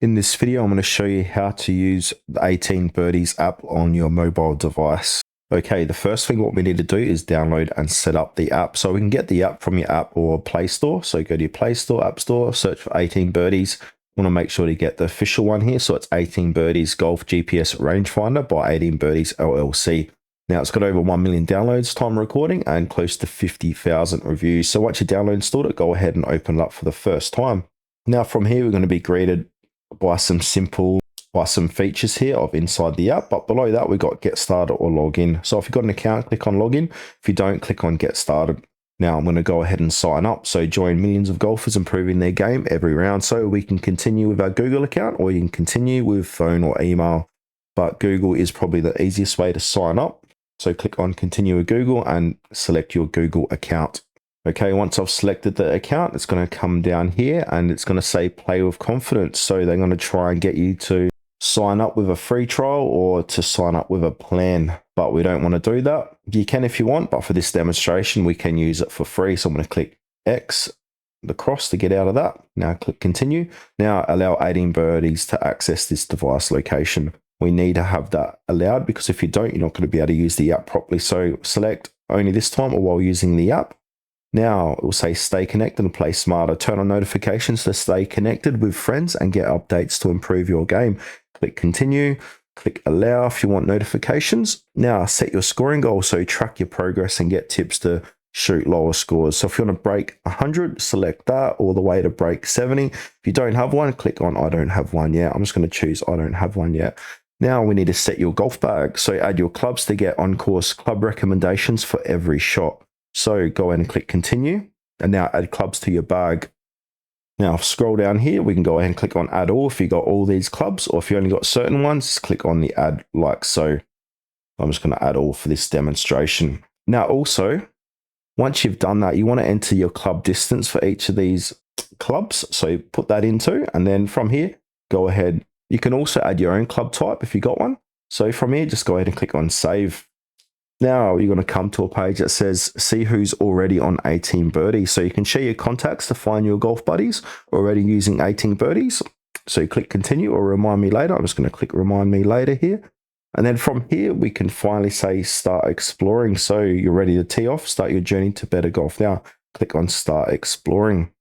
In this video, I'm going to show you how to use the 18birdies app on your mobile device. Okay, the first thing what we need to do is download and set up the app. So we can get the app from your app or Play Store. So go to your Play Store, App Store, search for 18birdies. Want to make sure to get the official one here. So it's 18birdies Golf GPS Rangefinder by 18birdies LLC. Now it's got over 1 million downloads, time recording, and close to 50,000 reviews. So once you download and installed it, go ahead and open it up for the first time. Now from here, we're going to be greeted by some features here of inside the app, but below that we've got get started or log in. So if you've got an account, click on login. If you don't, click on get started. Now I'm going to go ahead and sign up. So join millions of golfers improving their game every round. So we can continue with our Google account, or you can continue with phone or email, but Google is probably the easiest way to sign up. So click on continue with Google and select your Google account. Okay, once I've selected the account, it's going to come down here and it's going to say play with confidence. So they're going to try and get you to sign up with a free trial or to sign up with a plan, but we don't want to do that. You can if you want, but for this demonstration, we can use it for free. So I'm going to click X, the cross, to get out of that. Now click continue. Now allow 18birdies to access this device location. We need to have that allowed, because if you don't, you're not going to be able to use the app properly. So select only this time or while using the app. Now it will say stay connected and play smarter. Turn on notifications to stay connected with friends and get updates to improve your game. Click continue, click allow if you want notifications. Now set your scoring goal, so track your progress and get tips to shoot lower scores. So if you want to break 100, select that, all the way to break 70. If you don't have one, click on I don't have one yet. I'm just going to choose I don't have one yet. Now we need to set your golf bag. So add your clubs to get on-course club recommendations for every shot. So go ahead and click continue, and now add clubs to your bag. Now scroll down here, we can go ahead and click on add all if you got all these clubs, or if you only got certain ones, just click on the add like so. I'm just going to add all for this demonstration. Now also, once you've done that, you want to enter your club distance for each of these clubs. So put that into, and then from here, go ahead. You can also add your own club type if you got one. So from here, just go ahead and click on save. Now you're going to come to a page that says see who's already on 18birdies. So you can share your contacts to find your golf buddies already using 18birdies. So you click continue or remind me later. I'm just going to click remind me later here. And then from here, we can finally say start exploring. So you're ready to tee off, start your journey to better golf. Now click on start exploring.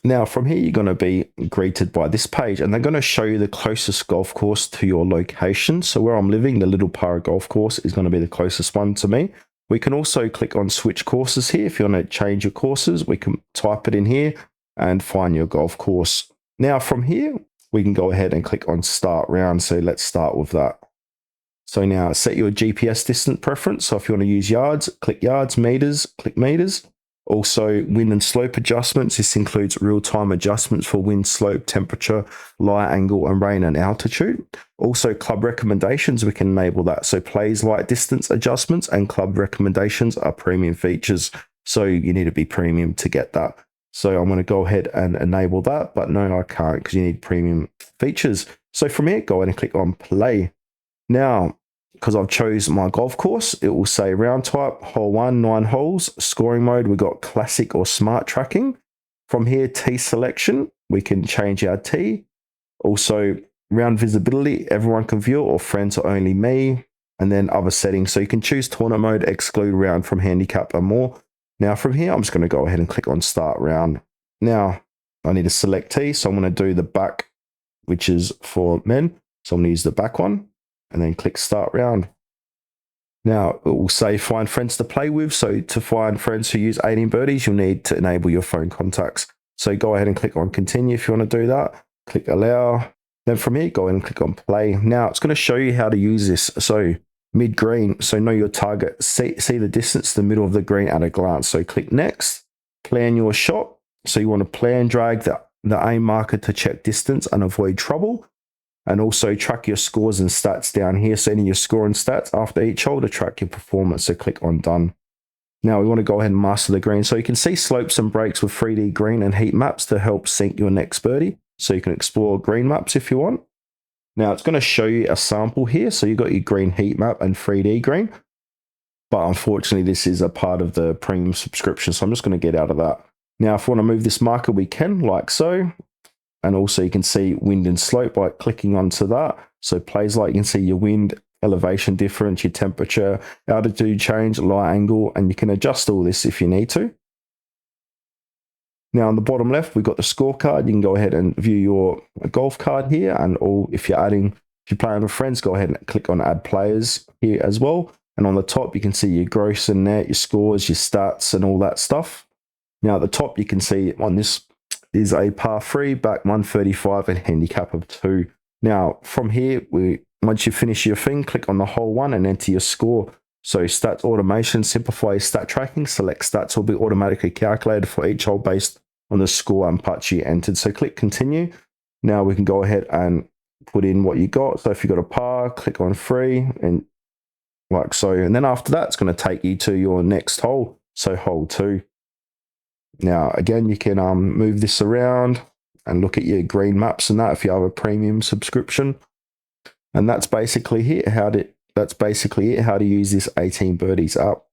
Now from here, you're going to be greeted by this page, and they're going to show you the closest golf course to your location. So where I'm living, the Little Para golf course is going to be the closest one to me. We can also click on switch courses here. If you want to change your courses, we can type it in here and find your golf course. Now from here, we can go ahead and click on start round. So let's start with that. So now set your GPS distance preference. So if you want to use yards, click yards, meters, click meters. Also, wind and slope adjustments. This includes real-time adjustments for wind, slope, temperature, light angle, and rain and altitude. Also, club recommendations, we can enable that. So plays, light, distance adjustments, and club recommendations are premium features. So you need to be premium to get that. So I'm going to go ahead and enable that, but no, I can't, because you need premium features. So from here, go ahead and click on play. Now, because I've chosen my golf course, it will say round type, hole 1, 9 holes. Scoring mode, we've got classic or smart tracking. From here, tee selection, we can change our tee. Also, round visibility, everyone can view, or friends or only me. And then other settings. So you can choose tournament mode, exclude round from handicap and more. Now from here, I'm just going to go ahead and click on start round. Now, I need to select tee, so I'm going to do the back, which is for men. So I'm going to use the back one, and then click start round. Now it will say find friends to play with. So to find friends who use 18birdies, you'll need to enable your phone contacts. So go ahead and click on continue if you want to do that. Click allow. Then from here, go ahead and click on play. Now it's going to show you how to use this. So mid green, so know your target. See the distance to the middle of the green at a glance. So click next. Plan your shot. So you want to plan drag the aim marker to check distance and avoid trouble. And also track your scores and stats down here. So your score and stats after each hole to track your performance. So click on done. Now we want to go ahead and master the green. So you can see slopes and breaks with 3D green and heat maps to help sync your next birdie. So you can explore green maps if you want. Now it's going to show you a sample here. So you've got your green heat map and 3D green. But unfortunately, this is a part of the premium subscription. So I'm just going to get out of that. Now, if we want to move this marker, we can, like so. And also you can see wind and slope by clicking onto that. So plays like you can see your wind, elevation difference, your temperature, altitude change, light angle, and you can adjust all this if you need to. Now on the bottom left, we've got the scorecard. You can go ahead and view your golf card here, and all if you're playing with friends, go ahead and click on add players here as well. And on the top, you can see your gross and net, your scores, your stats, and all that stuff. Now at the top, you can see on this is a par 3, back 135, and handicap of 2. Now from here, once you finish your thing, click on the hole 1 and enter your score. So stats automation, simplify your stat tracking, select stats will be automatically calculated for each hole based on the score and putts you entered. So click continue. Now we can go ahead and put in what you got. So if you got a par, click on 3 and like so. And then after that, it's going to take you to your next hole. So hole 2. Now, again, you can move this around and look at your green maps and that if you have a premium subscription. And that's basically it. How to use this 18 birdies app.